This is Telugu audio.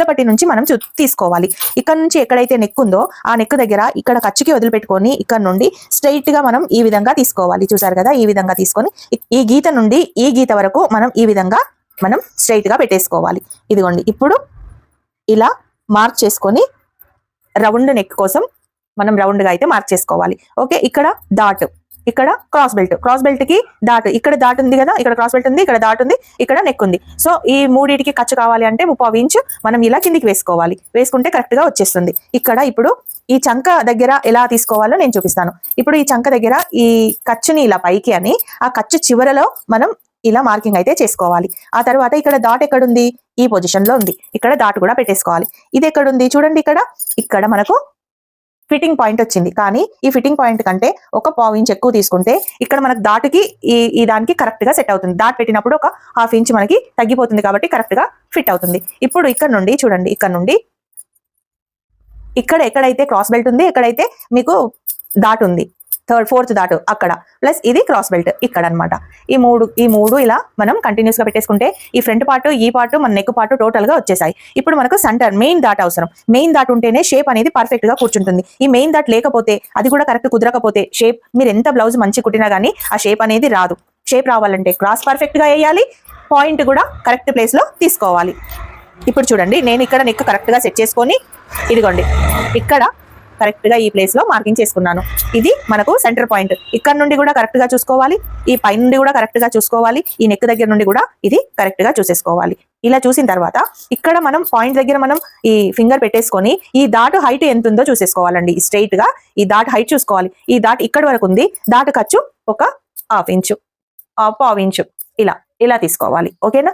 పట్టి నుంచి మనం తీసుకోవాలి. ఇక్కడ నుంచి ఎక్కడైతే నెక్ ఉందో ఆ నెక్ దగ్గర ఇక్కడ ఖర్చుకి వదిలిపెట్టుకొని ఇక్కడ నుండి స్ట్రైట్ గా మనం ఈ విధంగా తీసుకోవాలి. చూసారు కదా, ఈ విధంగా తీసుకొని ఈ గీత నుండి ఈ గీత వరకు మనం ఈ విధంగా మనం స్ట్రైట్ గా పెట్టేసుకోవాలి. ఇదిగోండి, ఇప్పుడు ఇలా మార్క్ చేసుకొని రౌండ్ నెక్ కోసం మనం రౌండ్ గా అయితే మార్క్ చేసుకోవాలి. ఓకే, ఇక్కడ డాట్, ఇక్కడ క్రాస్ బెల్ట్ కి డాట్, ఇక్కడ డాట్ ఉంది కదా, ఇక్కడ క్రాస్ బెల్ట్ ఉంది, ఇక్కడ డాట్ ఉంది, ఇక్కడ నెక్ ఉంది. సో ఈ మూడింటికి ఖర్చు కావాలి అంటే 3/4 ఇంచు మనం ఇలా కిందికి వేసుకోవాలి. వేసుకుంటే కరెక్ట్ గా వచ్చేస్తుంది. ఇక్కడ ఇప్పుడు ఈ చంక దగ్గర ఎలా తీసుకోవాలో నేను చూపిస్తాను. ఇప్పుడు ఈ చంక దగ్గర ఈ ఖర్చుని ఇలా పైకి అని ఆ ఖర్చు చివరలో మనం ఇలా మార్కింగ్ అయితే చేసుకోవాలి. ఆ తర్వాత ఇక్కడ డాట్ ఎక్కడుంది, ఈ పొజిషన్ లో ఉంది. ఇక్కడ డాట్ కూడా పెట్టేసుకోవాలి. ఇది ఎక్కడుంది చూడండి, ఇక్కడ మనకు ఫిట్టింగ్ పాయింట్ వచ్చింది. కానీ ఈ ఫిట్టింగ్ పాయింట్ కంటే 1/4 ఇంచ్ ఎక్కువ తీసుకుంటే ఇక్కడ మనకు డాట్కి ఈ దానికి కరెక్ట్ గా సెట్ అవుతుంది. డాట్ పెట్టినప్పుడు 1/2 ఇంచ్ మనకి తగ్గిపోతుంది కాబట్టి కరెక్ట్ గా ఫిట్ అవుతుంది. ఇప్పుడు ఇక్కడ నుండి చూడండి, ఇక్కడ నుండి ఇక్కడ ఎక్కడైతే క్రాస్ బెల్ట్ ఉంది, ఎక్కడైతే మీకు డాట్ ఉంది, 4th డాట్ అక్కడ, ప్లస్ ఇది క్రాస్ బెల్ట్ ఇక్కడ అనమాట. ఈ మూడు ఇలా మనం కంటిన్యూస్ గా పెట్టేసుకుంటే ఈ ఫ్రంట్ పార్ట్, ఈ పార్ట్, మన నెక్ పార్ట్ టోటల్ గా వచ్చేసాయి. ఇప్పుడు మనకు సెంటర్ మెయిన్ డాట్ అవసరం. మెయిన్ డాట్ ఉంటేనే షేప్ అనేది పర్ఫెక్ట్ గా కూర్చుంటుంది. ఈ మెయిన్ డాట్ లేకపోతే, అది కూడా కరెక్ట్ కుదరకపోతే షేప్ మీరు ఎంత బ్లౌజ్ మంచి కుట్టినా గానీ ఆ షేప్ అనేది రాదు. షేప్ రావాలంటే క్రాస్ పర్ఫెక్ట్ గా వేయాలి, పాయింట్ కూడా కరెక్ట్ ప్లేస్ లో తీసుకోవాలి. ఇప్పుడు చూడండి, నేను ఇక్కడ నెక్ కరెక్ట్ గా సెట్ చేసుకొని ఇదిగోండి ఇక్కడ కరెక్ట్ గా ఈ ప్లేస్ లో మార్కింగ్ చేసుకున్నాను. ఇది మనకు సెంటర్ పాయింట్. ఇక్కడ నుండి కూడా కరెక్ట్ గా చూసుకోవాలి, ఈ పై నుండి కూడా కరెక్ట్ గా చూసుకోవాలి, ఈ నెక్ దగ్గర నుండి కూడా ఇది కరెక్ట్ గా చూసేసుకోవాలి. ఇలా చూసిన తర్వాత ఇక్కడ మనం పాయింట్ దగ్గర మనం ఈ ఫింగర్ పెట్టేసుకొని ఈ డాట్ హైట్ ఎంత ఉందో చూసేసుకోవాలండి. స్ట్రైట్ గా ఈ డాట్ హైట్ చూసుకోవాలి. ఈ డాట్ ఇక్కడ వరకు ఉంది, డాట్ ఖర్చు 1/2 ఇంచు, 1/4 ఇంచు ఇలా తీసుకోవాలి. ఓకేనా?